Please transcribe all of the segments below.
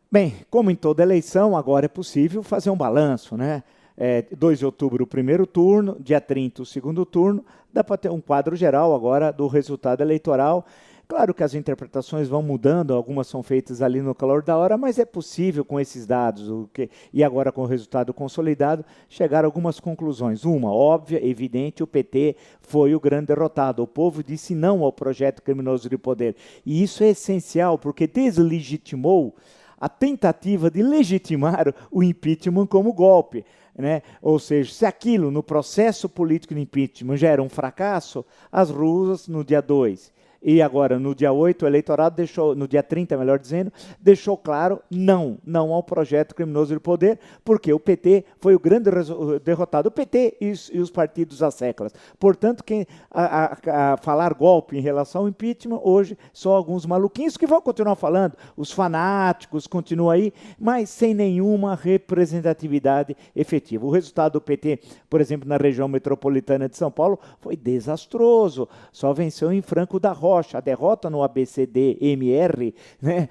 Bem, como em toda eleição, agora é possível fazer um balanço, né? 2 de outubro o primeiro turno, dia 30 o segundo turno, dá para ter um quadro geral agora do resultado eleitoral. Claro que as interpretações vão mudando, algumas são feitas ali no calor da hora, mas é possível com esses dados, e agora com o resultado consolidado, chegar a algumas conclusões. Uma, óbvia, evidente, o PT foi o grande derrotado. O povo disse não ao projeto criminoso de poder. E isso é essencial, porque deslegitimou a tentativa de legitimar o impeachment como golpe. Né? Ou seja, se aquilo no processo político de impeachment já era um fracasso, as ruas no dia 2 e agora no dia 8 o eleitorado deixou, no dia 30, melhor dizendo, deixou claro não ao projeto criminoso de poder, porque o PT foi o grande derrotado, o PT e os partidos às séculas. Portanto, a falar golpe em relação ao impeachment, hoje só alguns maluquinhos que vão continuar falando, os fanáticos continuam aí, mas sem nenhuma representatividade efetiva. O resultado do PT, por exemplo, na região metropolitana de São Paulo, foi desastroso, só venceu em Franco da Rocha. A derrota no ABCD-MR, né,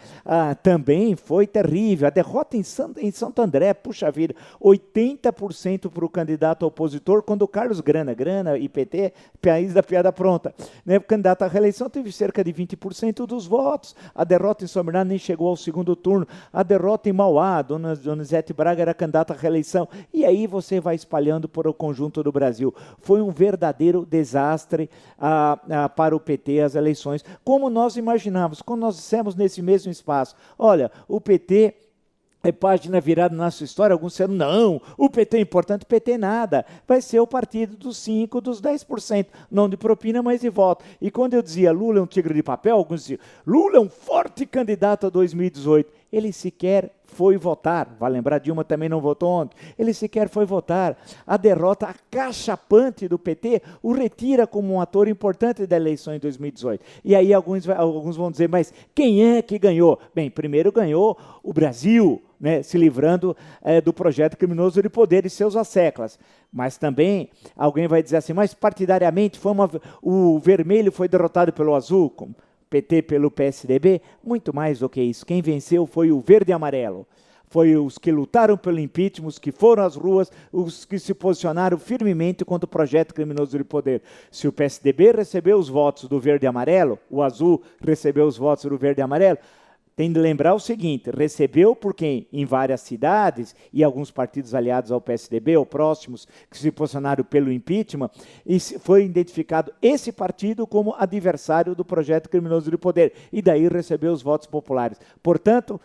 também foi terrível. A derrota em Santo André, puxa vida, 80% para o candidato opositor, quando o Carlos Grana e PT, país da piada pronta. Né, o candidato à reeleição teve cerca de 20% dos votos. A derrota em São Bernardo nem chegou ao segundo turno. A derrota em Mauá, Dona Donizete Braga era candidata à reeleição. E aí você vai espalhando por o conjunto do Brasil. Foi um verdadeiro desastre para o PT as eleições, como nós imaginávamos, como nós dissemos nesse mesmo espaço. Olha, o PT é página virada na nossa história, alguns disseram, não, o PT é importante, o PT nada, vai ser o partido dos 5%, dos 10%, não de propina, mas de voto. E quando eu dizia Lula é um tigre de papel, alguns diziam, Lula é um forte candidato a 2018, ele sequer foi votar, vai lembrar, Dilma também não votou ontem, ele sequer foi votar. A derrota acachapante do PT o retira como um ator importante da eleição em 2018. E aí alguns vão dizer, mas quem é que ganhou? Bem, primeiro ganhou o Brasil, né, se livrando do projeto criminoso de poder e seus asseclas. Mas também alguém vai dizer assim, mas partidariamente o vermelho foi derrotado pelo azul, PT pelo PSDB, muito mais do que isso. Quem venceu foi o verde e amarelo. Foi os que lutaram pelo impeachment, os que foram às ruas, os que se posicionaram firmemente contra o projeto criminoso de poder. Se o PSDB recebeu os votos do verde e amarelo, o azul recebeu os votos do verde e amarelo, tem de lembrar o seguinte, recebeu porque em várias cidades e alguns partidos aliados ao PSDB ou próximos que se posicionaram pelo impeachment, e foi identificado esse partido como adversário do projeto criminoso de poder e daí recebeu os votos populares. Portanto,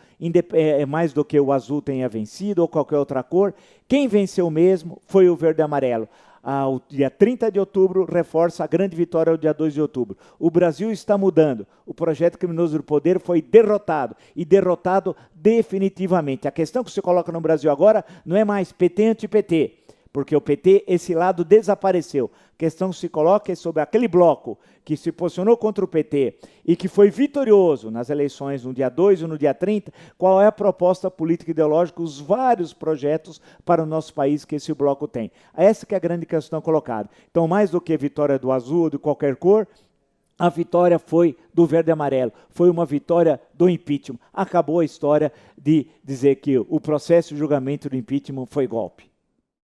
mais do que o azul tenha vencido ou qualquer outra cor, quem venceu mesmo foi o verde e amarelo. O dia 30 de outubro reforça a grande vitória ao dia 2 de outubro. O Brasil está mudando. O projeto criminoso do poder foi derrotado, e derrotado definitivamente. A questão que se coloca no Brasil agora não é mais PT anti-PT, porque o PT, esse lado desapareceu. A questão que se coloca é sobre aquele bloco que se posicionou contra o PT e que foi vitorioso nas eleições no dia 2 ou no dia 30, qual é a proposta política e ideológica, os vários projetos para o nosso país que esse bloco tem. Essa que é a grande questão colocada. Então, mais do que a vitória do azul ou de qualquer cor, a vitória foi do verde e amarelo, foi uma vitória do impeachment. Acabou a história de dizer que o processo de julgamento do impeachment foi golpe.